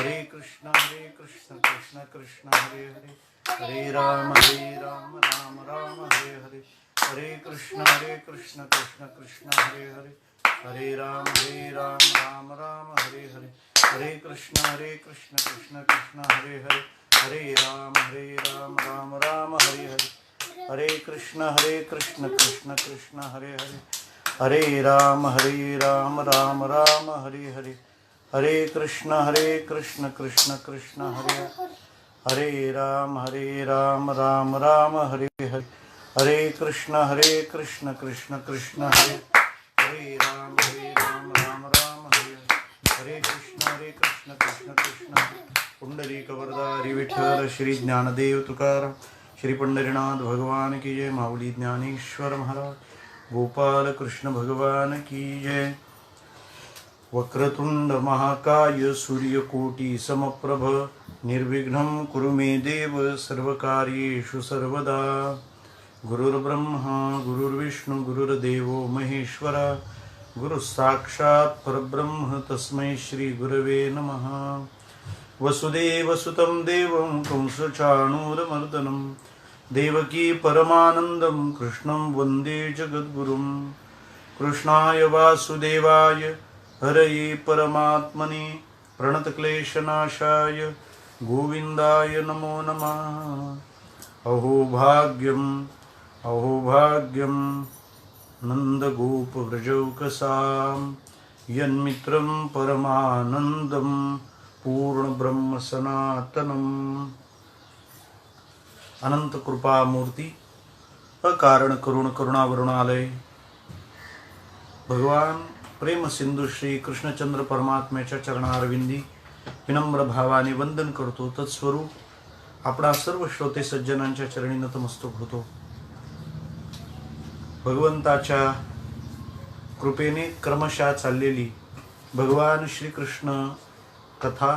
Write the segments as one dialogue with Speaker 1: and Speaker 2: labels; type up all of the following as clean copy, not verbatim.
Speaker 1: हरे कृष्ण कृष्ण कृष्ण हरे हरे, हरे राम राम राम हरे हरे, हरे कृष्ण कृष्ण कृष्ण हरे हरे, हरे राम राम राम हरे हरे, हरे कृष्ण कृष्ण कृष्ण हरे हरे, हरे राम राम राम हरे हरे, हरे कृष्ण कृष्ण कृष्ण हरे हरे, हरे राम राम राम हरे हरे, हरे कृष्ण कृष्ण कृष्ण हरे हरे, हरे राम राम राम हरे हरे, हरे कृष्ण कृष्ण कृष्ण हरे, हरे राम राम राम हरे हरे, हरे कृष्ण कृष्ण पुंडलिक वरदारी विठ्ठल श्री ज्ञानदेव तुकाराम, श्री पंढरीनाथ भगवान की जय, माऊली ज्ञानेश्वर महाराज, गोपाल कृष्ण भगवान की जय. वक्रतुंड महाकाय सूर्यकोटि समप्रभ, निर्विघ्नं कुरु मे देव सर्वकार्येषु सर्वदा. गुरुर्ब्रह्मा गुरुर्विष्णु गुरुर्देवो महेश्वरा, गुरु साक्षात् परब्रह्म तस्मै श्री गुरवे नमः. वसुदेवसुतं देवं कंसचाणूरमर्दनं, देवकी परमानन्दं कृष्णं वन्दे जगद्गुरुं. कृष्णाय वासुदेवाय हरये परमात्मने, प्रणतक्लेशनाशाय गोविन्दाय नमो नमः. अहो भाग्यं नन्दगोपव्रजौकसां, यन्मित्रं परमानन्दं पूर्णब्रह्म सनातनम्. अनंत कृपामूर्ती, अकारण करुण करुणावरुणालय, भगवान प्रेम सिंधू श्री कृष्णचंद्र परमात्म्याच्या चरणारविंदी विनम्र भावाने वंदन करतो. तत्स्वरूप आपणा सर्व श्रोते सज्जनांच्या चरणी नतमस्तक होतो. भगवंताच्या कृपेने क्रमशः चाललेली भगवान श्रीकृष्ण कथा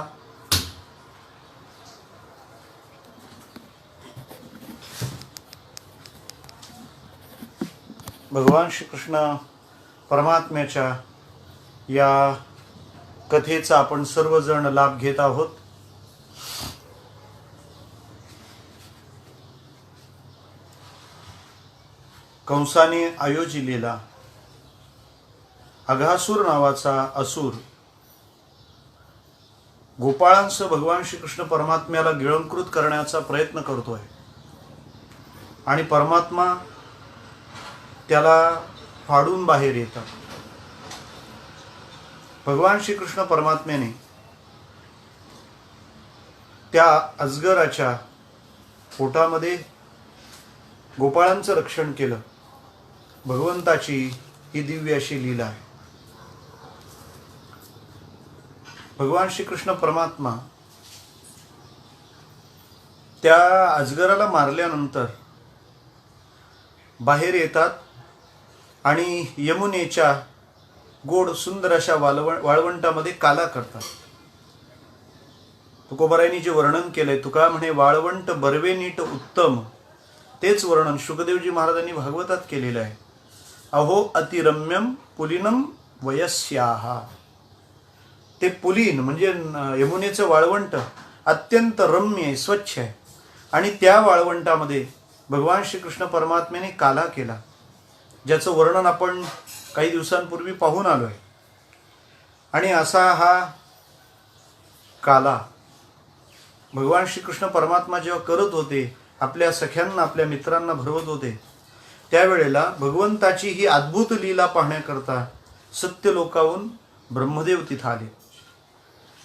Speaker 1: भगवान श्रीकृष्ण परमात्म्याच्या या कथेचा आपण सर्वजण लाभ घेत आहोत. कंसाने आयोजिलेला अघासूर नावाचा असुर गोपाळांसह भगवान श्रीकृष्ण परमात्म्याला गिळंकृत करण्याचा प्रयत्न करतोय आणि परमात्मा त्याला फाडून बाहेर येतात. भगवान श्रीकृष्ण परमात्म्याने त्या अजगराच्या पोटामध्ये गोपाळांचं रक्षण केलं. भगवंताची ही दिव्य अशी लीला आहे. भगवान श्रीकृष्ण परमात्मा त्या अजगराला मारल्यानंतर बाहेर येतात आणि यमुनेच्या गोड सुंदर अशा वाळवंटामध्ये काला करतात. तुकोबारायांनी जे वर्णन केलंय, तुका म्हणे वाळवंट बरवे नीट उत्तम, तेच वर्णन शुकदेवजी महाराजांनी भागवतात केलेलं आहे. अहो अतिरम्यम पुलिनम वयस्याः. ते पुलीन म्हणजे यमुनेचं वाळवंट अत्यंत रम्य आहे, स्वच्छ आहे आणि त्या वाळवंटामध्ये भगवान श्रीकृष्ण परमात्म्याने काला केला, ज्याचं वर्णन आपण काही दिवसांपूर्वी पाहून आलोय. आणि असा हा काला भगवान श्रीकृष्ण परमात्मा जेव्हा करत होते, आपल्या सख्यांना आपल्या मित्रांना भरवत होते, त्यावेळेला भगवंताची ही अद्भुत लीला पाहण्याकरता सत्यलोकाहून ब्रह्मदेव तिथं आले.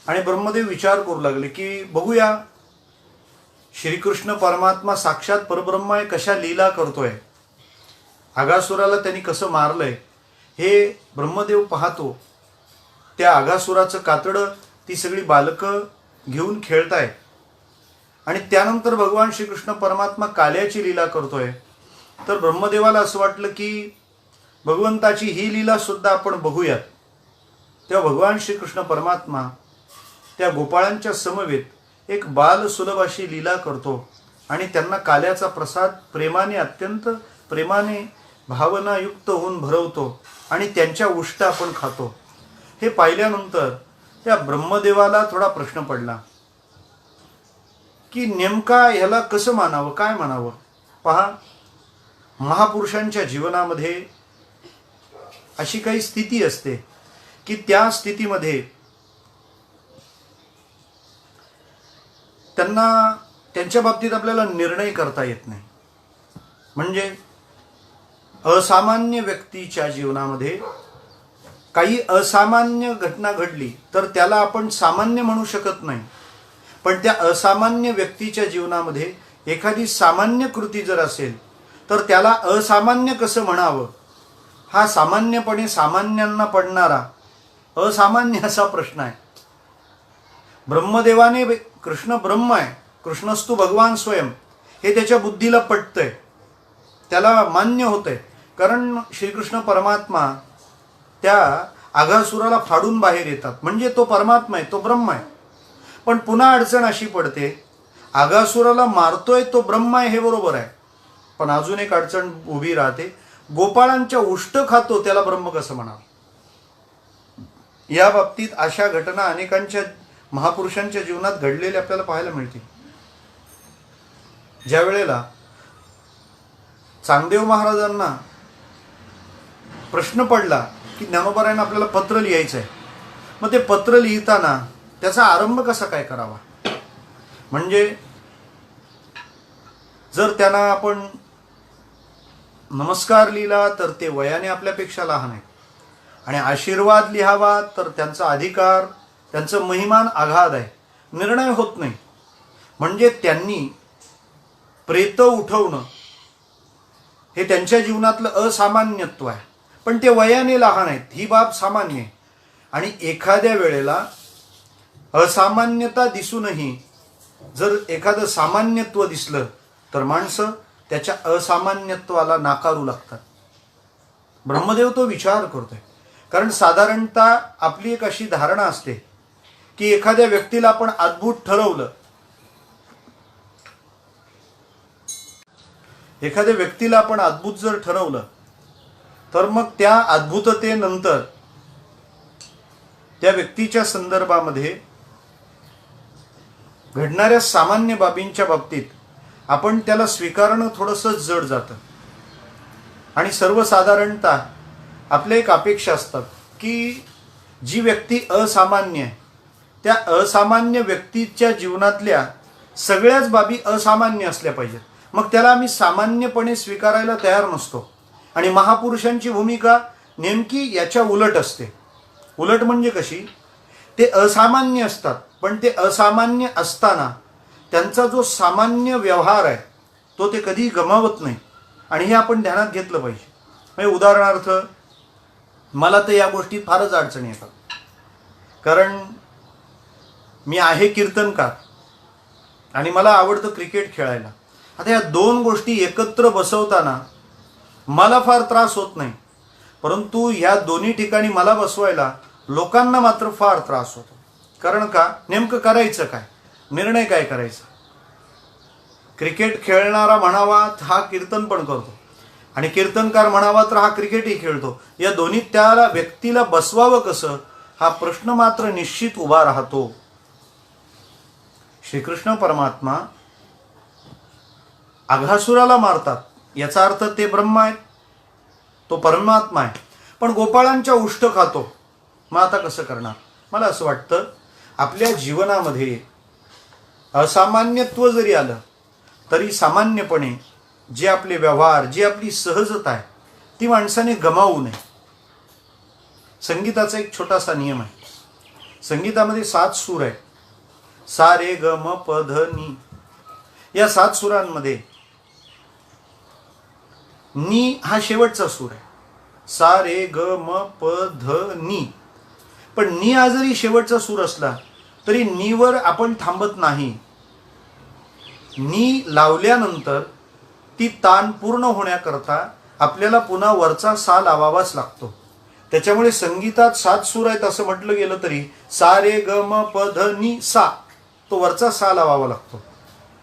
Speaker 1: आणि ब्रह्मदेव विचार करू लागले की बघूया श्रीकृष्ण परमात्मा साक्षात परब्रह्म आहे, कशा लीला करतोय, अघासुराला त्यांनी कसं मारलंय हे ब्रह्मदेव पाहतो. त्या अघासुराचं कातडं ती सगळी बालकं घेऊन खेळताय आणि त्यानंतर भगवान श्रीकृष्ण परमात्मा काल्याची लीला करतोय. तर ब्रह्मदेवाला असं वाटलं की भगवंताची ही लीला सुद्धा आपण बघूयात. तेव्हा भगवान श्रीकृष्ण परमात्मा त्या गोपाळांच्या समवेत एक बाल सुलभ अशी लीला करतो आणि त्यांना काल्याचा प्रसाद प्रेमाने, अत्यंत प्रेमाने भावनायुक्त होऊन भरवतो आणि त्यांच्या उष्टा आपण खातो. हे पाहिल्यानंतर त्या ब्रह्मदेवाला थोडा प्रश्न पडला की नेमका ह्याला कसं मानावं, काय मानावं. पहा, महापुरुषांच्या जीवनामध्ये अशी काही स्थिती असते की त्या स्थितीमध्ये त्यांना त्यांच्या बाबतीत आपल्याला निर्णय करता येत नाही. म्हणजे असामान्य व्यक्तीच्या जीवनामध्ये काही असामान्य घटना घडली तर त्याला आपण सामान्य म्हणू शकत नाही. पण त्या असामान्य व्यक्तीच्या जीवनामध्ये एखादी सामान्य कृती जर असेल तर त्याला असामान्य कसं म्हणावं, हा सामान्यपणे सामान्यांना पडणारा असामान्य असा प्रश्न आहे. ब्रह्मदेवाने कृष्ण ब्रह्म आहे, कृष्णस्तु भगवान स्वयं, हे त्याच्या बुद्धीला पटतंय, त्याला मान्य होतंय. कारण श्रीकृष्ण परमात्मा त्या आघासुराला फाडून बाहेर येतात, म्हणजे तो परमात्मा आहे, तो ब्रह्म आहे. पण पुन्हा अडचण अशी पडते, आघासुराला मारतोय तो ब्रह्म आहे हे बरोबर आहे, पण अजून एक अडचण उभी राहते, गोपाळांच्या उष्ट खातो त्याला ब्रह्म कसं म्हणावं. या बाबतीत अशा घटना अनेकांच्या महापुरुषांच्या जीवनात घडलेल्या आपल्याला पाहायला मिळतील. ज्या वेळेला चांगदेव महाराजांना प्रश्न पडला की ज्ञानोबारायांना आपल्याला पत्र लिहायचं आहे, मग ते पत्र लिहिताना त्याचा आरंभ कसा काय करावा. म्हणजे जर त्यांना आपण नमस्कार लिहिला तर ते वयाने आपल्यापेक्षा लहान आहेत, आणि आशीर्वाद लिहावा तर त्यांचा अधिकार, त्यांचं महिमान आघाद आहे, निर्णय होत नाही. म्हणजे त्यांनी प्रेत उठवणं हे त्यांच्या जीवनातलं असामान्यत्व आहे, पण ते वयाने लहान आहेत, ही बाब सामान्य आहे. आणि एखाद्या वेळेला असामान्यता दिसूनही जर एखादं सामान्यत्व दिसलं तर माणसं त्याच्या असामान्यत्वाला नाकारू लागतात. ब्रह्मदेव तो विचार करतोय, कारण साधारणतः आपली एक अशी धारणा असते की एखाद्या व्यक्तीला आपण अद्भुत ठरवलं, एखाद्या व्यक्तीला आपण अद्भुत जर ठरवलं तर मग त्या अद्भुततेनंतर त्या व्यक्तीच्या संदर्भामध्ये घडणाऱ्या सामान्य बाबींच्या बाबतीत आपण त्याला स्वीकारणं थोडंसं जड जातं. आणि सर्वसाधारणतः आपल्या एक अपेक्षा असतात की जी व्यक्ती असामान्य आहे त्या असामान्य व्यक्तीच्या जीवनातल्या सगळ्याच बाबी असामान्य असल्या पाहिजेत, मग त्याला आम्ही सामान्यपणे स्वीकारायला तयार नसतो. आणि महापुरुषांची भूमिका नेमकी याच्या उलट असते. उलट म्हणजे कशी, ते असामान्य असतात, पण ते असामान्य असताना त्यांचा जो सामान्य व्यवहार आहे तो ते कधी गमावत नाही. आणि हे आपण ध्यानात घेतलं पाहिजे. म्हणजे उदाहरणार्थ मला तर या गोष्टी फारच अडचणी येतात, कारण मी आहे कीर्तनकार आणि मला आवडतं क्रिकेट खेळायला. आता या दोन गोष्टी एकत्र बसवताना मला फार त्रास होत नाही, परंतु ह्या दोन्ही ठिकाणी मला बसवायला लोकांना मात्र फार त्रास होतो. कारण का, नेमकं करायचं काय, निर्णय काय करायचा. क्रिकेट खेळणारा म्हणावा हा कीर्तन पण करतो, आणि कीर्तनकार म्हणावा तर हा क्रिकेटही खेळतो. या दोन्ही त्याला व्यक्तीला बसवावं कसं, हा प्रश्न मात्र निश्चित उभा राहतो. श्रीकृष्ण परमात्मा आघासुराला मारतात, याचा अर्थ ते ब्रह्म आहेत, तो परमात्मा आहे, पण गोपाळांच्या उष्ट खातो. मग आता कसं करणार. मला असं वाटतं आपल्या जीवनामध्ये असामान्यत्व जरी आलं तरी सामान्यपणे जे आपले व्यवहार, जी आपली सहजता आहे ती माणसाने गमावू नये. संगीताचा एक छोटासा नियम आहे. संगीतामध्ये 7 सूर आहेत, सा रे ग म प ध नी. या 7 सुरांमध्ये नी हा शेवटचा सूर आहे. सा रे ग म प ध नी. पण नी हा जरी शेवटचा सूर असला तरी नीवर आपण थांबत नाही. नी लावल्यानंतर ती तान पूर्ण होण्याकरता आपल्याला पुन्हा वरचा सा लावावाच लागतो. त्याच्यामुळे संगीतात 7 सूर आहेत असं म्हटलं गेलं तरी सा रे ग म प ध नी सा, तो वरचा सा लावावा लागतो.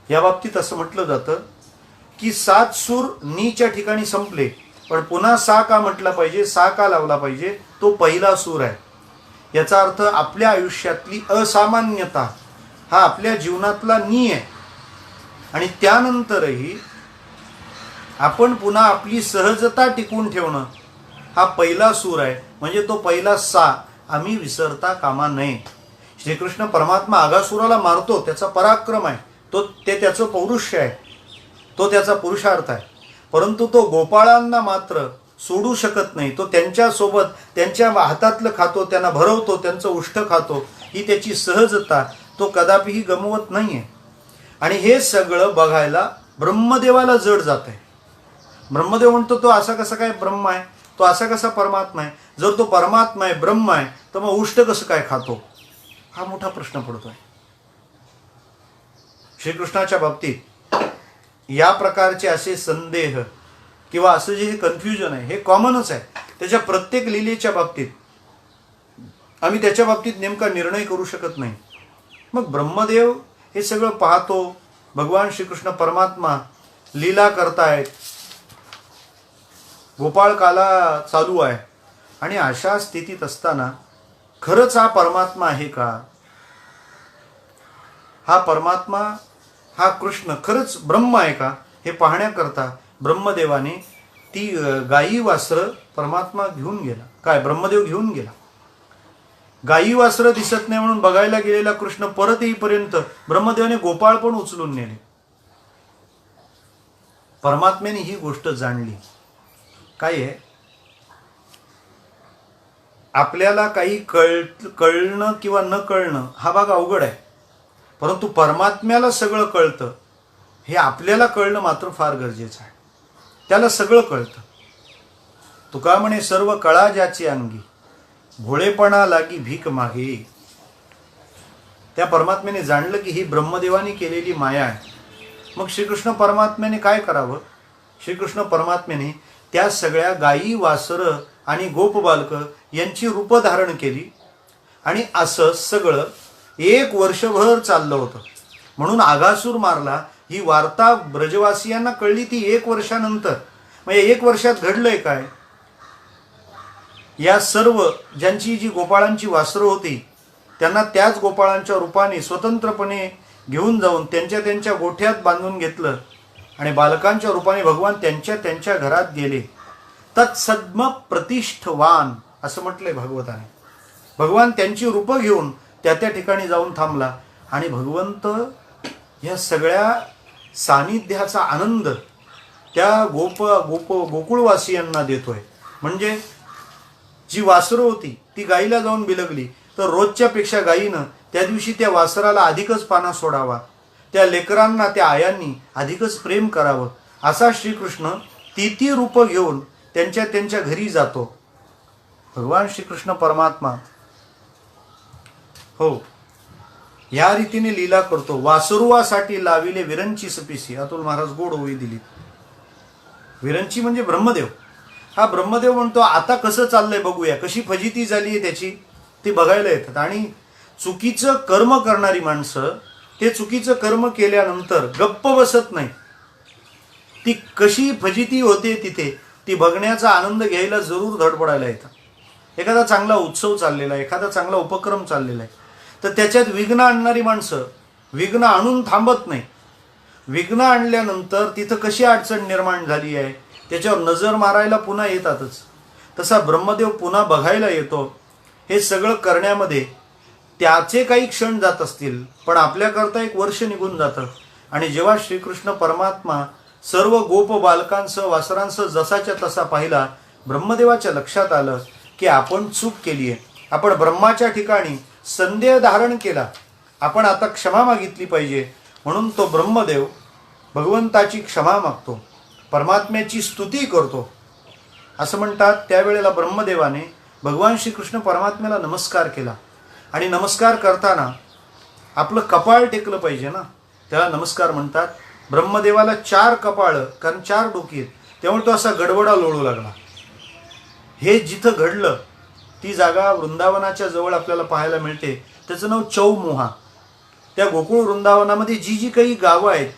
Speaker 1: या बाबतीत असं म्हटलं जातं की 7 सूर नीच्या ठिकाणी संपले, पण पुन्हा सा का म्हटला पाहिजे, सा का लावला पाहिजे, तो पहिला सूर आहे. याचा अर्थ आपल्या आयुष्यातली असामान्यता हा आपल्या जीवनातला नी आहे. आणि त्यानंतरही आपण पुन्हा आपली सहजता टिकवून ठेवणं हा पहिला सूर आहे. म्हणजे तो पहिला सा आम्ही विसरता कामा नये. श्रीकृष्ण परमात्मा आगासुराला मारतो, त्याचा पराक्रम आहे, ते त्याचं पौरुष्य आहे, तो त्याचा पुरुषार्थ आहे. परंतु तो गोपाळांना मात्र सोडू शकत नाही. तो त्यांच्यासोबत त्यांच्या हातातलं खातो, त्यांना भरवतो, त्यांचं उष्ट खातो. ही त्याची सहजता तो कदापिही गमवत नाहीये. आणि हे सगळं बघायला ब्रह्मदेवाला जड जात आहे. ब्रह्मदेव म्हणतो तो असा कसा काय ब्रह्म आहे, तो असा कसा परमात्मा आहे. जर तो परमात्मा आहे, ब्रह्म आहे, तर मग उष्ट कसं काय खातो, हा मोठा प्रश्न पडतोय. श्रीकृष्णाच्या बाबतीत या प्रकारचे असे संदेह किंवा असं जे कन्फ्युजन आहे हे कॉमनच आहे. त्याच्या प्रत्येक लीलेच्या बाबतीत आम्ही त्याच्या बाबतीत नेमका निर्णय करू शकत नाही. मग ब्रह्मदेव हे सगळं पाहतो, भगवान श्रीकृष्ण परमात्मा लीला करतायत, गोपाळकाला चालू आहे. आणि अशा स्थितीत असताना खरंच हा परमात्मा आहे का, हा परमात्मा हा कृष्ण खरंच ब्रह्म आहे का, हे पाहण्याकरता ब्रह्मदेवाने ती गायी वासरं परमात्मा घेऊन गेला. काय ब्रह्मदेव घेऊन गेला. गायी वासरं दिसत नाही म्हणून बघायला गेलेला कृष्ण परत येईपर्यंत ब्रह्मदेवाने गोपाळ पण उचलून नेले. परमात्म्याने ही गोष्ट जाणली. काय आहे, आपल्याला काही कळणं किंवा न कळणं हा भाग अवघड आहे. परंतु परमात्म्याला सगळं कळतं हे आपल्याला कळणं मात्र फार गरजेचं आहे. त्याला सगळं कळतं. तुका म्हणे सर्व कळा ज्याची अंगी, भोळेपणा लागी भीक मागे. त्या परमात्म्याने जाणलं की ही ब्रह्मदेवाने केलेली माया आहे. मग श्रीकृष्ण परमात्म्याने काय करावं, श्रीकृष्ण परमात्म्याने त्या सगळ्या गायी वासरं आणि गोपबालक यांची रूप धारण केली. आणि असं सगळं 1 वर्षभर चाललं होतं. म्हणून आगासूर मारला ही वार्ता ब्रजवासियांना कळली ती 1 वर्षानंतर. म्हणजे 1 वर्षात घडलंय काय, या सर्व ज्यांची जी गोपाळांची वासरं होती त्यांना त्याच गोपाळांच्या रूपाने स्वतंत्रपणे घेऊन जाऊन त्यांच्या त्यांच्या गोठ्यात बांधून घेतलं. आणि बालकांच्या रूपाने भगवान त्यांच्या त्यांच्या घरात गेले. तत्सद्म प्रतिष्ठवान असं म्हटलंय भागवताने. भगवान त्यांची रूपं घेऊन त्या त्या ठिकाणी जाऊन थांबला. आणि भगवंत या सगळ्या सानिध्याचा आनंद त्या गोकुळवासियांना देतोय. म्हणजे जी वासरं होती ती गाईला जाऊन बिलगली तर रोजच्या पेक्षा गाईनं त्या दिवशी त्या वासराला अधिकच पाना सोडावा, त्या लेकरांना त्या आयांनी अधिकच प्रेम करावं. असा श्रीकृष्ण ती रूप घेऊन त्यांच्या त्यांच्या घरी जातो. भगवान श्रीकृष्ण परमात्मा हो या रीतीने लीला करतो. वासरुवासाठी लाविले विरंची सपिसी. अतुल महाराज गोड ओवी दिली. विरंची म्हणजे ब्रह्मदेव. हा ब्रह्मदेव म्हणतो आता कसं चाललंय बघूया, कशी फजिती झाली आहे त्याची ती बघायला येतात. आणि चुकीचं कर्म करणारी माणसं ते चुकीचं कर्म केल्यानंतर गप्प बसत नाही. ती कशी फजिती होते तिथे ती बघण्याचा आनंद घ्यायला जरूर धडपडायला येतात. एखादा चांगला उत्सव चाललेला आहे, एखादा चांगला उपक्रम चाललेला आहे, तर त्याच्यात विघ्न आणणारी माणसं विघ्न आणून थांबत नाही. विघ्न आणल्यानंतर तिथं कशी अडचण निर्माण झाली आहे त्याच्यावर नजर मारायला पुन्हा येतातच. तसा ब्रह्मदेव पुन्हा बघायला येतो. हे सगळं करण्यामध्ये त्याचे काही क्षण जात असतील, पण आपल्याकरता 1 वर्ष निघून जातं. आणि जेव्हा श्रीकृष्ण परमात्मा सर्व गोप बालकांसह वासरांसह जसाच्या तसा पाहिला, ब्रह्मदेवाच्या लक्षात आलं की आपण चूक केली आहे. आपण ब्रह्माच्या ठिकाणी संदेह धारण केला, आपण आता क्षमा मागितली पाहिजे. म्हणून तो ब्रह्मदेव भगवंताची क्षमा मागतो, परमात्म्याची स्तुती करतो. असं म्हणतात त्यावेळेला ब्रह्मदेवाने भगवान श्रीकृष्ण परमात्म्याला नमस्कार केला. आणि नमस्कार करताना आपलं कपाळ टेकलं पाहिजे ना, त्याला नमस्कार म्हणतात. ब्रह्मदेवाला 4 कपाळ, कारण 4 डोकी आहेत, त्यामुळे तो असा गडबडा लोळू लागला. हे जिथं घडलं ती जागा वृंदावनाच्या जवळ आपल्याला पाहायला मिळते. त्याचं नाव चौमोहा. त्या गोकुळ वृंदावनामध्ये जी काही गावं आहेत,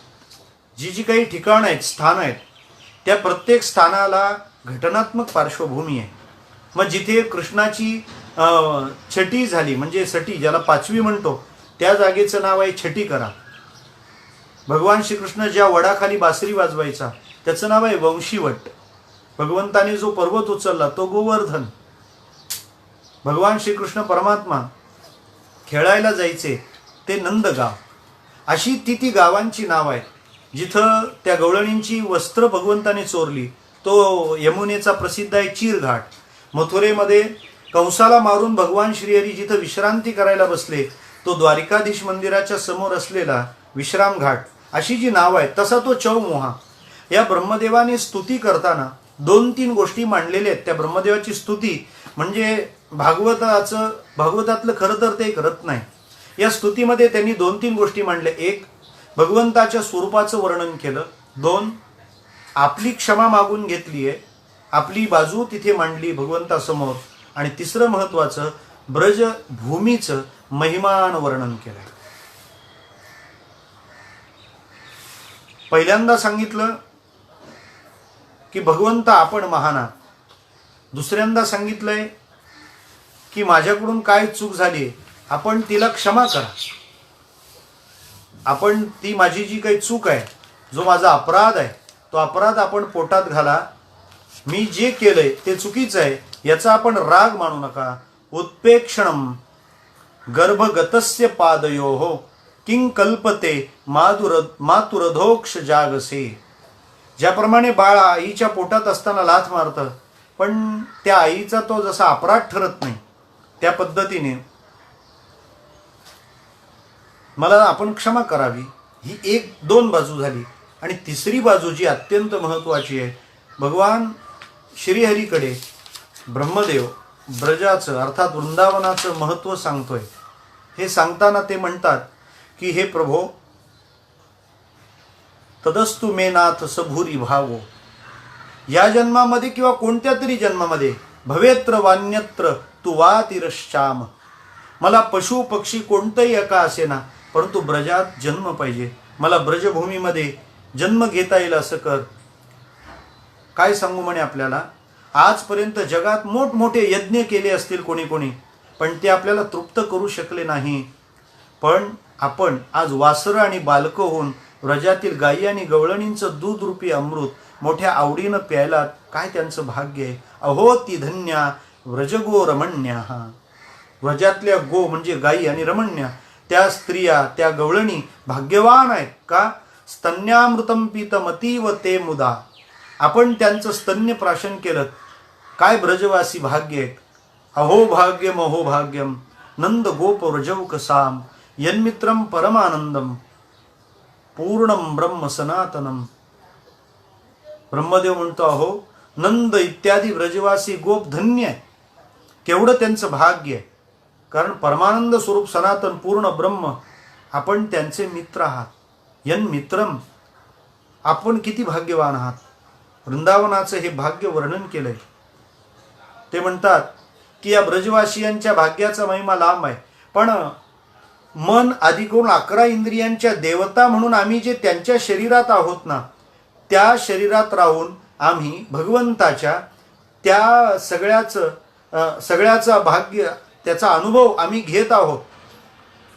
Speaker 1: जी काही ठिकाणं आहेत, स्थान आहेत, त्या प्रत्येक स्थानाला घटनात्मक पार्श्वभूमी आहे. मग जिथे कृष्णाची छटी झाली, म्हणजे सटी ज्याला पाचवी म्हणतो त्या जागेचं नाव आहे छटीकरा. भगवान श्रीकृष्ण ज्या वडाखाली बासरी वाजवायचा त्याचं नाव आहे वंशीवट. भगवंताने जो पर्वत उचलला तो गोवर्धन. भगवान श्रीकृष्ण परमात्मा खेळायला जायचे ते नंदगाव. अशी ती गावांची नाव आहेत जिथं त्या गवळणींची वस्त्र भगवंताने चोरली. तो यमुनेचा प्रसिद्ध आहे चीरघाट. मथुरेमध्ये कंसाला मारून भगवान श्रीहरी जिथं विश्रांती करायला बसले तो द्वारिकाधीश मंदिराच्या समोर असलेला विश्राम घाट. अशी जी नाव आहेत तसा तो चौमोहा. या ब्रह्मदेवाने स्तुती करताना 2-3 गोष्टी मांडलेल्या आहेत. त्या ब्रह्मदेवाची स्तुती म्हणजे भागवतातलं खरं तर ते एक रत्न आहे. या स्तुतीमध्ये त्यांनी 2-3 गोष्टी मांडल्या. 1, भगवंताच्या स्वरूपाचं वर्णन केलं. 2, आपली क्षमा मागून घेतली आहे, आपली बाजू तिथे मांडली भगवंतासमोर. आणि 3रं महत्वाचं ब्रजभूमीचं महिमान वर्णन केलंय. पहिल्यांदा सांगितलं की भगवंत आपण महान आहात. दुसऱ्यांदा सांगितलंय की माझ्याकडून काय चूक झाली आपण तिला क्षमा करा. आपण ती माझी जी काही चूक आहे, जो माझा अपराध आहे, तो अपराध आपण पोटात घाला. मी जे केलंय ते चुकीचं आहे याचा आपण राग मानू नका. उत्पेक्षणम गर्भगतस्य पादयोः किं कल्पते मातुरधोक्ष जागसे. ज्याप्रमाणे बाळ आईच्या पोटात असताना लाथ मारतं पण त्या आईचा तो जसा अपराध ठरत नाही त्या पद्धतीने मला आपण क्षमा करावी. ही 1-2 बाजू झाली. आणि 3री बाजू जी अत्यंत महत्वाची आहे, भगवान श्रीहरीकडे ब्रह्मदेव ब्रजाचं अर्थात वृंदावनाचं महत्त्व सांगतोय. हे सांगताना ते म्हणतात की हे प्रभो तदस्तु मे नाथ सभूरी भावो. या जन्मामध्ये किंवा कोणत्या तरी जन्मामध्ये भवेत्र वान्यत्र तू वातिरश्चाम. मला पशु पक्षी कोणतंही एका असेना परंतु ब्रजात जन्म पाहिजे. मला ब्रजभूमीमध्ये जन्म घेता येईल असं कर. काय सांगू म्हणे आपल्याला, आजपर्यंत जगात मोठमोठे यज्ञ केले असतील कोणी पण ते आपल्याला तृप्त करू शकले नाही. पण आपण आज वासरं आणि बालकं होऊन व्रजातील गायी आणि गवळणींचं दूध रूपी अमृत मोठ्या आवडीनं प्यायलात. काय त्यांचं भाग्य आहे. अहो ती धन्या व्रजगो रमण्या. व्रजातल्या गो म्हणजे गायी आणि रमण्या त्या स्त्रिया त्या गवळणी भाग्यवान आहेत. का स्तन्यामृतम पीतमतीव ते मुदा. आपण त्यांचं स्तन्य प्राशन केलं. काय ब्रजवासी भाग्य आहेत. अहो भाग्यम अहो भाग्यम नंद गोप व्रजौकसाम यन्मित्रम परमानंदम पूर्णम ब्रह्म सनातनम. ब्रह्मदेव म्हणतो अहो नंद इत्यादी ब्रजवासी गोप धन्य आहे. केवढं त्यांचं भाग्य आहे. कारण परमानंद स्वरूप सनातन पूर्ण ब्रह्म आपण त्यांचे मित्र आहात. यन मित्रम आपण किती भाग्यवान आहात. वृंदावनाचं हे भाग्य वर्णन केलंय. ते म्हणतात की या ब्रजवासियांच्या भाग्याचा महिमा लांब आहे. पण मन आदी करून 11 इंद्रियांच्या देवता म्हणून आम्ही जे त्यांच्या शरीरात आहोत ना, त्या शरीरात राहून आम्ही भगवंताच्या त्या सगळ्याचा भाग्य त्याचा अनुभव आम्ही घेत आहोत.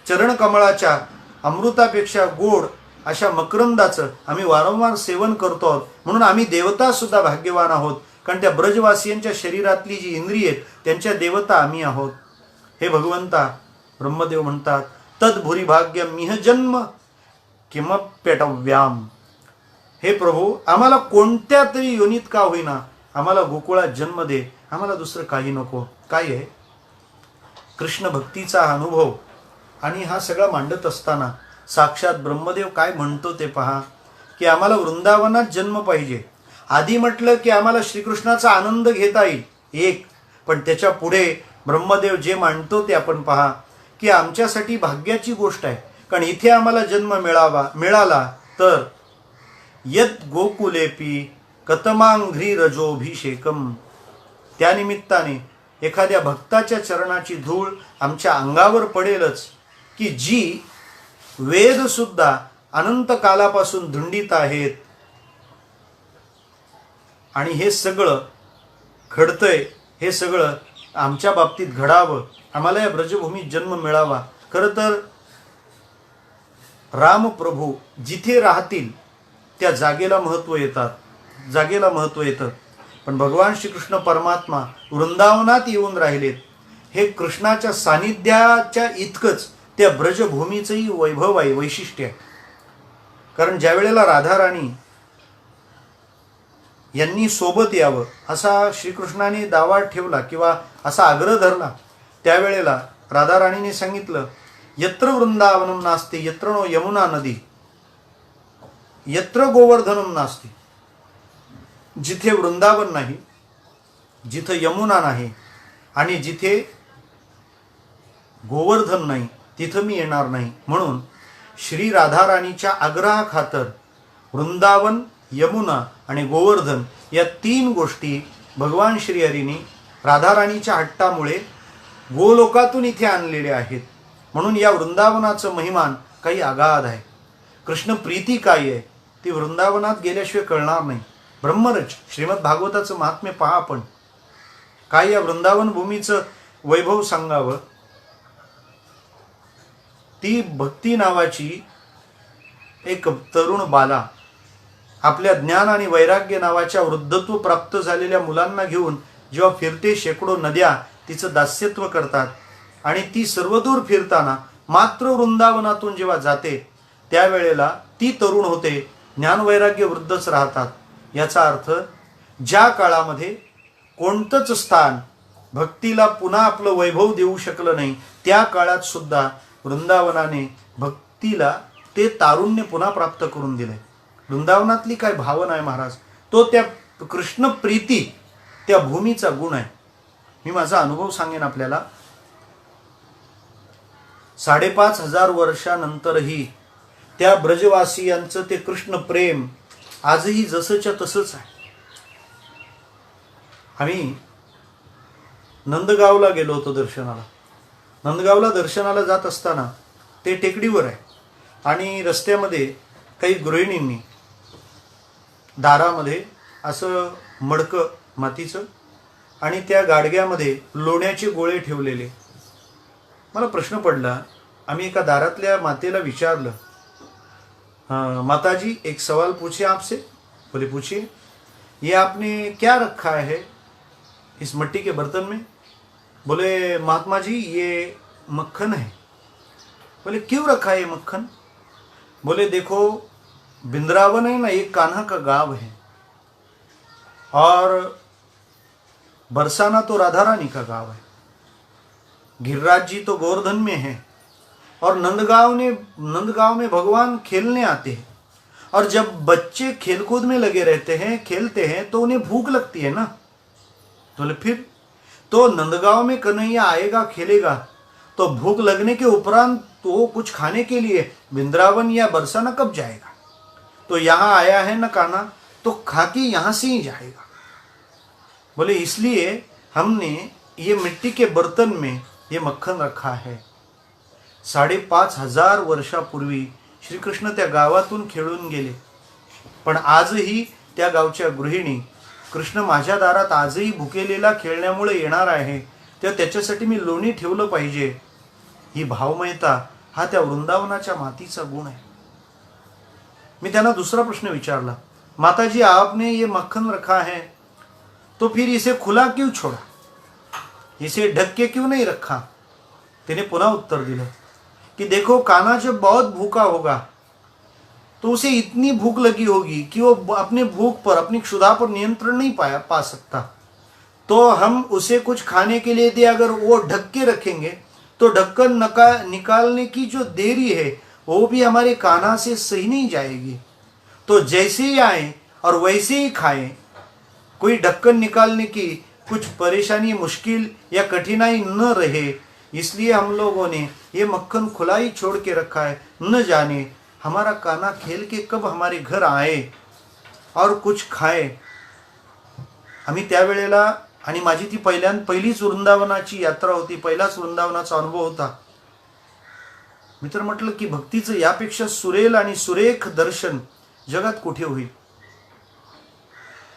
Speaker 1: चरणकमळाच्या अमृतापेक्षा गोड अशा मकरंदाचं आम्ही वारंवार सेवन करतो आहोत. म्हणून आम्ही देवता सुद्धा भाग्यवान आहोत. कारण त्या ब्रजवासियांच्या शरीरातली जी इंद्रिय आहेत त्यांच्या देवता आम्ही आहोत. हे भगवंता ब्रह्मदेव म्हणतात तद्भुरी भाग्यम मिह जन्म किमप्यटव्याम. हे प्रभू आम्हाला कोणत्या तरी योनीत का होईना आम्हाला गोकुळात जन्म दे. आम्हाला दुसरं काही नको. काय आहे कृष्ण भक्तीचा अनुभव. आणि हा सगळा मांडत असताना साक्षात ब्रह्मदेव काय म्हणतो ते पहा की आम्हाला वृंदावनात जन्म पाहिजे. आधी म्हटलं की आम्हाला श्रीकृष्णाचा आनंद घेता येईल एक, पण त्याच्या पुढे ब्रह्मदेव जे मांडतो ते आपण पहा की आमच्यासाठी भाग्याची गोष्ट आहे. कारण इथे आम्हाला जन्म मिळाला तर यत गोकुलेपी कतमांघ्री रजोभिषेकम. त्यानिमित्ताने एखाद्या भक्ताच्या चरणाची धूळ आमच्या अंगावर पडेलच की जी वेद सुद्धा अनंत कालापासून धुंडीत आहेत. आणि हे सगळं घडतंय, हे सगळं आमच्या बाबतीत घडावं, आम्हाला या ब्रजभूमीत जन्म मिळावा. खरं तर रामप्रभू जिथे राहतील त्या जागेला महत्त्व येतं. पण भगवान श्रीकृष्ण परमात्मा वृंदावनात येऊन राहिलेत. हे कृष्णाच्या सानिध्याच्या इतकंच त्या ब्रजभूमीचंही वैभव आहे, वैशिष्ट्य आहे. कारण ज्या वेळेला राधाराणी यांनी सोबत यावं असा श्रीकृष्णाने दावा ठेवला किंवा असा आग्रह धरला, त्यावेळेला राधाराणीने सांगितलं, यत्र वृंदावनम नास्ति यत्र नो यमुना नदी यत्र गोवर्धनम नास्ति. जिथे वृंदावन नाही, जिथं यमुना नाही आणि जिथे गोवर्धन नाही, तिथं मी येणार नाही. म्हणून श्री राधाराणीच्या आग्रहाखातर वृंदावन, यमुना आणि गोवर्धन या 3 गोष्टी भगवान श्रीहरींनी राधाराणीच्या हट्टामुळे गोलोकातून इथे आणलेल्या आहेत. म्हणून या वृंदावनाचं महिमान काही आगाध आहे. कृष्ण प्रीती काय आहे ती वृंदावनात गेल्याशिवाय कळणार नाही. ब्रह्मरच श्रीमद भागवताचं महात्म्य पहा. आपण काय या वृंदावन भूमीचं वैभव सांगावं. ती भक्ती नावाची एक तरुण बाला आपल्या ज्ञान आणि वैराग्य नावाच्या वृद्धत्व प्राप्त झालेल्या मुलांना घेऊन जेव्हा फिरते, शेकडो नद्या तिचं दास्यत्व करतात आणि ती सर्वदूर फिरताना मात्र वृंदावनातून जेव्हा जाते त्यावेळेला ती तरुण होते, ज्ञान वैराग्य वृद्धच राहतात. याचा अर्थ ज्या काळामध्ये कोणतंच स्थान भक्तीला पुन्हा आपलं वैभव देऊ शकलं नाही, त्या काळात सुद्धा वृंदावनाने भक्तीला ते तारुण्य पुन्हा प्राप्त करून दिले. वृंदावनातली काय भावना आहे महाराज, तो त्या कृष्ण प्रीती त्या भूमीचा गुण आहे. मी माझा अनुभव सांगेन आपल्याला. 5,500 वर्षानंतरही त्या ब्रजवासियांचं ते कृष्ण प्रेम आजही जसंच्या तसंच आहे. आम्ही नंदगावला गेलो होतो दर्शनाला. नंदगावला दर्शनाला जात असताना ते टेकडीवर आहे आणि रस्त्यामध्ये काही गृहिणींनी दारामध्ये असं मडकं मातीचं आणि त्या गाडग्यामध्ये लोण्याचे गोळे ठेवलेले. मला प्रश्न पडला. आम्ही एका दारातल्या मातेला विचारलं, माताजी एक सवाल पूछे आपसे. बोले पूछिए. ये आपने क्या रखा है इस मिट्टी के बर्तन में? बोले महात्मा जी ये मक्खन है. बोले क्यों रखा है ये मक्खन? बोले देखो बिंद्रावन है ना, एक कान्हा का गांव है और बरसाना तो राधा रानी का गांव है, गिरिराज जी तो गोवर्धन में है और नंदगांव में भगवान खेलने आते हैं और जब बच्चे खेलकूद में लगे रहते हैं, खेलते हैं तो उन्हें भूख लगती है ना. बोले फिर तो नंदगांव में कन्हैया आएगा, खेलेगा तो भूख लगने के उपरांत तो कुछ खाने के लिए वृंदावन या बरसाना कब जाएगा? तो यहाँ आया है ना कान्हा, तो खा के यहाँ से ही जाएगा. बोले इसलिए हमने ये मिट्टी के बर्तन में ये मक्खन रखा है. 5,500 वर्षापूर्वी श्रीकृष्ण त्या गावातून खेळून गेले, पण आजही त्या गावच्या गृहिणी कृष्ण माझ्या दारात आजही भुकेलेला खेळण्यामुळे येणार आहे, तर त्याच्यासाठी मी लोणी ठेवलं पाहिजे. ही भावमयता हा त्या वृंदावनाच्या मातीचा गुण आहे. मी त्यांना दुसरा प्रश्न विचारला, माताजी आपने ये मक्खन रखा है तो फिर इसे खुला क्यों छोड़ा, इसे ढक के क्यों नहीं रखा? तिने पुन्हा उत्तर दिलं कि देखो कान्हा जब बहुत भूखा होगा तो उसे इतनी भूख लगी होगी कि वो अपने भूख पर, अपनी क्षुधा पर नियंत्रण नहीं पा सकता. तो हम उसे कुछ खाने के लिए दे, अगर वो ढक के रखेंगे तो ढक्कन निकालने की जो देरी है वो भी हमारे कान्हा से सही नहीं जाएगी. तो जैसे ही आए और वैसे ही खाएं, कोई ढक्कन निकालने की कुछ परेशानी, मुश्किल या कठिनाई न रहे, इसलिए हम लोगों ने ये मक्खन खुला ही छोड़ के रखा है. न जाने हमारा कान्हा खेल के कब हमारे घर आए और कुछ खाए. आम्ही त्यावेळेला, आणि माझी ती पहिलीच वृंदावनाची यात्रा होती, पहिलाच वृंदावनाचा अनुभव होता. मित्र म्हटलं की भक्तीचं यापेक्षा सुरेल आणि सुरेख दर्शन जगात कुठे होईल.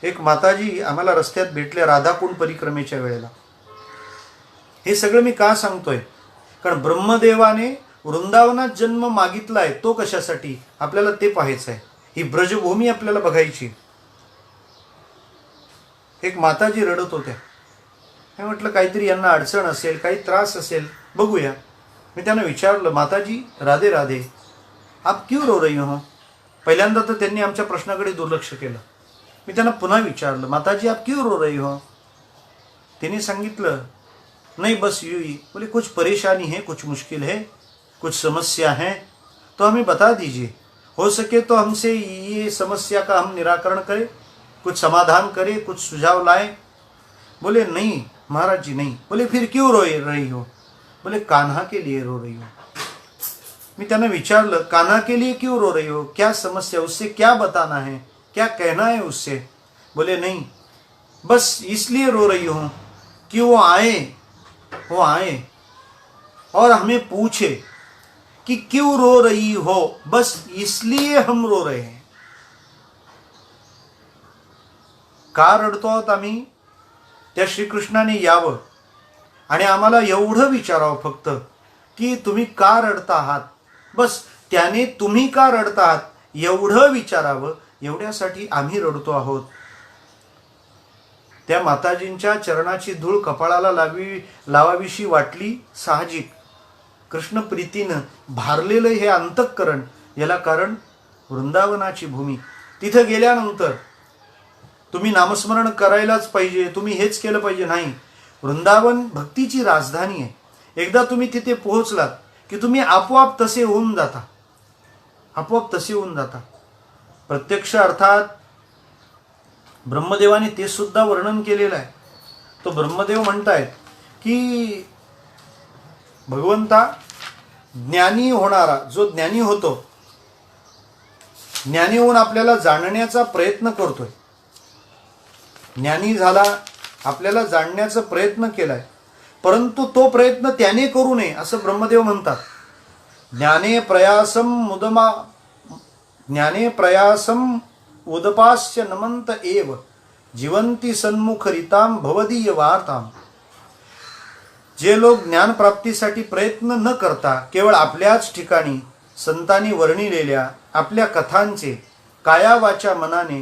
Speaker 1: एक माताजी आम्हाला रस्त्यात भेटल्या राधाकुंड परिक्रमेच्या वेळेला. हे सगळं मी का सांगतोय? कारण ब्रह्मदेवाने वृंदावनात जन्म मागितलाय तो कशासाठी आपल्याला ते पाहायचं आहे. ही ब्रजभूमी आपल्याला बघायची. एक माताजी रडत होत्या. मी म्हटलं काहीतरी यांना अडचण असेल, काही त्रास असेल, बघूया. मी त्यांना विचारलं, माताजी राधे राधे, आप क्यों रो रही हो? पहिल्यांदा तर त्यांनी आमच्या प्रश्नाकडे दुर्लक्ष केलं. मी त्यांना पुन्हा विचारलं, माताजी आप क्यों रो रही हो? त्यांनी सांगितलं, नहीं बस यूं ही. बोले कुछ परेशानी है, कुछ मुश्किल है, कुछ समस्या है तो हमें बता दीजिए, हो सके तो हमसे ये समस्या का हम निराकरण करें, कुछ समाधान करें, कुछ सुझाव लाएं. बोले नहीं महाराज जी नहीं. बोले फिर क्यों रो रही हो? बोले कान्हा के लिए रो रही हो. मैं त्यांना विचारलं, कान्हा के लिए क्यों रो रही हो? क्या समस्या, उससे क्या बताना है, क्या कहना है उससे? बोले नहीं बस इसलिए रो रही हूं कि वो आए और हमें पूछे कि क्यों रो रही हो, बस इसलिए हम रो रहे हैं. का रडतो आहोत आम्ही? त्या श्रीकृष्णाने यावं आणि आम्हाला एवढं विचारावं फक्त की तुम्ही का रडता आहात. बस त्याने तुम्ही का रडता आहात एवढं विचारावं. एवढ्यासाठी आम्ही रडतो आहोत. त्या माताजींच्या चरणाची धूळ कपाळाला लावावीशी वाटली साहजिक. कृष्ण प्रीतीनं भारलेलं हे अंतःकरण, याला कारण वृंदावनाची भूमी. तिथं गेल्यानंतर तुम्ही नामस्मरण करायलाच पाहिजे, तुम्ही हेच केलं पाहिजे नाही. वृंदावन भक्तीची राजधानी आहे. एकदा तुम्ही तिथे पोहोचलात की तुम्ही आपोआप तसे होऊन जाता. प्रत्यक्ष अर्थात ब्रह्मदेवाने ते सुद्धा वर्णन केलेलं आहे. तो ब्रह्मदेव म्हणतायत की भगवंता ज्ञानी होणारा, जो ज्ञानी होतो, ज्ञानी होऊन आपल्याला जाणण्याचा प्रयत्न करतोय, ज्ञानी झाला, आपल्याला जाणण्याचा प्रयत्न केलाय, परंतु तो प्रयत्न त्याने करू नये असं ब्रह्मदेव म्हणतात. ज्ञाने प्रयासम उदपास्य नमंत एव जीवंती सन्मुख रिताम भवदीय वार्ताम. जे लोक ज्ञान प्राप्तीसाठी प्रयत्न न करता केवळ आपल्याच ठिकाणी संतांनी वर्णिलेल्या आपल्या कथांचे काया वाचा मनाने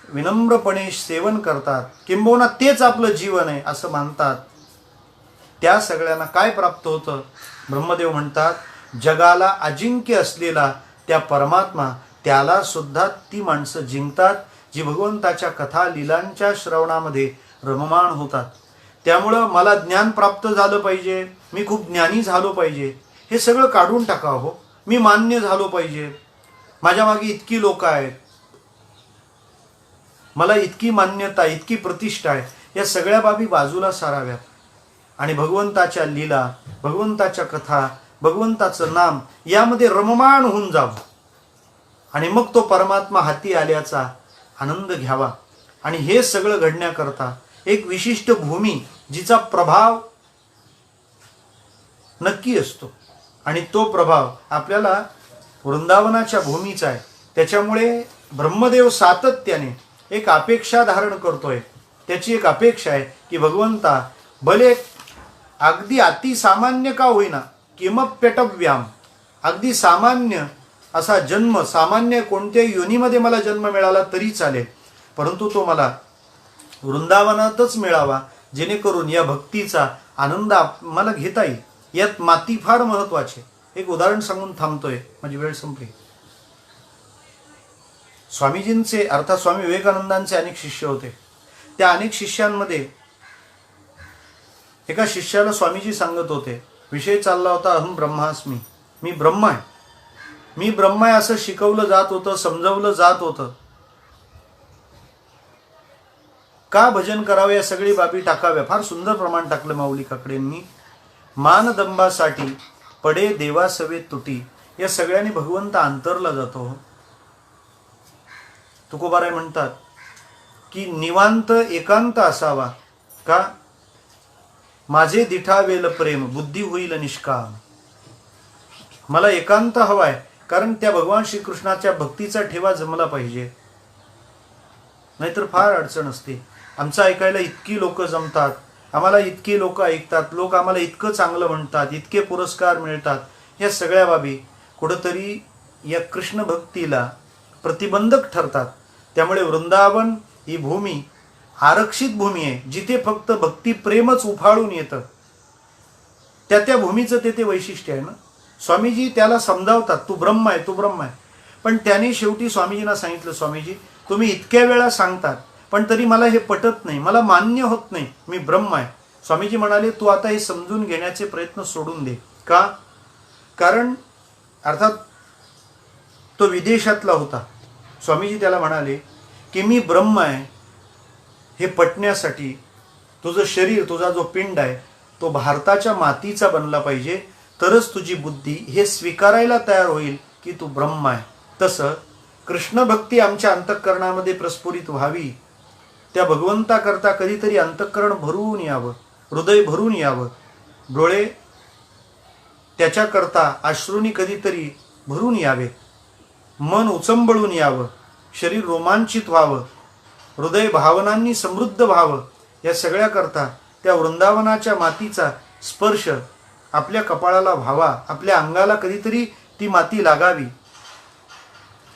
Speaker 1: विनम्रपणे सेवन करतात, किंबहुना तेच आपलं जीवन आहे असं मानतात, त्या सगळ्यांना काय प्राप्त होतं? ब्रह्मदेव म्हणतात, जगाला अजिंक्य असलेला त्या परमात्मा, त्याला सुद्धा ती माणसं जिंकतात जी भगवंताच्या कथा लीलांच्या श्रवणामध्ये रममाण होतात. त्यामुळं मला ज्ञान प्राप्त झालं पाहिजे, मी खूप ज्ञानी झालो पाहिजे, हे सगळं काढून टाका हो. मी मान्य झालो पाहिजे, माझ्या मागे इतकी लोक आहेत, मला इतकी मान्यता, इतकी प्रतिष्ठा आहे, या सगळ्या बाबी बाजूला साराव्यात आणि भगवंताच्या लीला, भगवंताच्या कथा, भगवंताचं नाम यामध्ये रममाण होऊन जावं आणि मग तो परमात्मा हाती आल्याचा आनंद घ्यावा. आणि हे सगळं घडण्याकरता एक विशिष्ट भूमी जिचा प्रभाव नक्की असतो आणि तो प्रभाव आपल्याला वृंदावनाच्या भूमीचा आहे. त्याच्यामुळे ब्रह्मदेव सातत्याने एक अपेक्षा धारण करतोय. त्याची एक अपेक्षा आहे की भगवंता भले अगदी अतिसामान्य का होईना, किमप्यटव्याम, अगदी सामान्य असा जन्म, सामान्य कोणत्याही योनीमध्ये मला जन्म मिळाला तरी चालेल, परंतु तो मला वृंदावनातच मिळावा, जेणेकरून या भक्तीचा आनंद मला घेता येईल. यात माती फार महत्वाचे. एक उदाहरण सांगून थांबतोय, माझी वेळ संपली. स्वामीजींचे अर्थात स्वामी विवेकानंदांचे अनेक शिष्य होते. त्या अनेक शिष्यांमध्ये एका शिष्याला स्वामीजी सांगत होते, विषय चालला होता अहम ब्रह्मास्मी, मी ब्रह्म आहे, मी ब्रह्म आहे असं शिकवलं जात होतं, समजवलं जात होतं. का भजन करावे, या सगळी बाबी टाकाव्या. फार सुंदर प्रमाण टाकलं माऊली काकडेंनी. मानदंबासाठी पडे देवासवे तुटी, या सगळ्यांनी भगवंत अंतरला जातो. तुकोबाराय म्हणतात की निवांत एकांत असावा, का माझे दिठावेल प्रेम बुद्धी होईल निष्काम. मला एकांत हवाय, कारण त्या भगवान श्रीकृष्णाच्या भक्तीचा ठेवा जमला पाहिजे, नाहीतर फार अडचण असते. आमचं ऐकायला इतकी लोक जमतात, आम्हाला इतके लोक ऐकतात, लोक आम्हाला इतकं चांगलं म्हणतात, इतके पुरस्कार मिळतात, या सगळ्या बाबी कुठंतरी या कृष्ण भक्तीला प्रतिबंधक ठरतात. त्यामुळे वृंदावन ही भूमी आरक्षित भूमी आहे, जिथे फक्त भक्तिप्रेमच उफाळून येतं. त्या भूमीचं ते वैशिष्ट्य आहे ना. स्वामीजी त्याला समजावतात, तू ब्रह्म आहे, तू ब्रह्म आहे. पण त्याने शेवटी स्वामीजींना सांगितलं, स्वामीजी तुम्ही इतक्या वेळा सांगतात पण तरी मला हे पटत नाही, मला मान्य होत नाही, मी ब्रह्म आहे. स्वामीजी म्हणाले, तू आता हे समजून घेण्याचे प्रयत्न सोडून दे. का? कारण अर्थात तो विदेशातला होता. स्वामीजी त्याला म्हणाले की मी ब्रह्म आहे हे पटण्यासाठी तुझं शरीर, तुझा जो पिंड आहे तो भारताच्या मातीचा बनला पाहिजे, तरच तुझी बुद्धी हे स्वीकारायला तयार होईल की तू ब्रह्म आहे. तसं कृष्ण भक्ती आमच्या अंतःकरणामध्ये प्रस्फुरित व्हावी, त्या भगवंताकरता कधीतरी अंतःकरण भरून यावं, हृदय भरून यावं, डोळे त्याच्याकरता अश्रूंनी कधीतरी भरून यावे, मन उचंबळून यावं, शरीर रोमांचित व्हावं, हृदय भावनांनी समृद्ध व्हावं, या सगळ्याकरता त्या वृंदावनाच्या मातीचा स्पर्श आपल्या कपाळाला व्हावा, आपल्या अंगाला कधीतरी ती माती लागावी.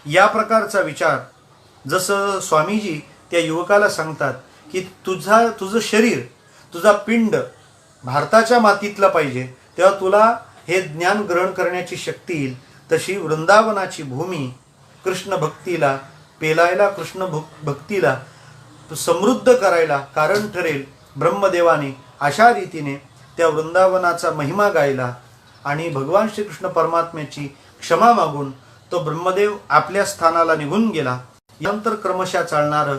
Speaker 1: या प्रकारचा विचार जसं स्वामीजी त्या युवकाला सांगतात की तुझं शरीर, तुझा पिंड भारताच्या मातीतला पाहिजे, तेव्हा तुला हे ज्ञान ग्रहण करण्याची शक्ती येईल. तशी वृंदावनाची भूमी कृष्ण भक्तीला पेलायला, कृष्ण भक्तीला समृद्ध करायला कारण ठरेल. ब्रह्मदेवाने अशा रीतीने त्या वृंदावनाचा महिमा गायला आणि भगवान श्रीकृष्ण परमात्म्याची क्षमा मागून तो ब्रह्मदेव आपल्या स्थानाला निघून गेला. यानंतर क्रमशः चालणारं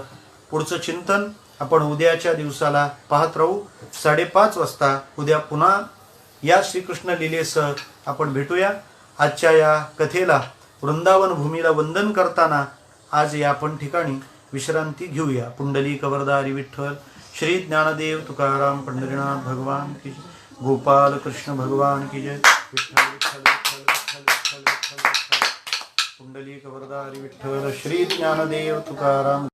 Speaker 1: पुढचं चिंतन आपण उद्याच्या दिवसाला पाहत राहू. 5:30 वाजता उद्या पुन्हा या श्रीकृष्ण लीलेसह आपण भेटूया. आजच्या या कथेला, वृंदावन भूमीला वंदन करताना आज या आपण ठिकाणी विश्रांती घेऊया. पुंडलिक वरदारी विठ्ठल, श्री ज्ञानदेव तुकाराम पंढरीनाथ भगवान की जय, गोपाल कृष्ण भगवान की जय. विठ्ठल विठ्ठल विठ्ठल विठ्ठल विठ्ठल विठ्ठल विठ्ठल. पुंडलिक वरदारी विठ्ठल, श्री ज्ञानदेव तुकाराम.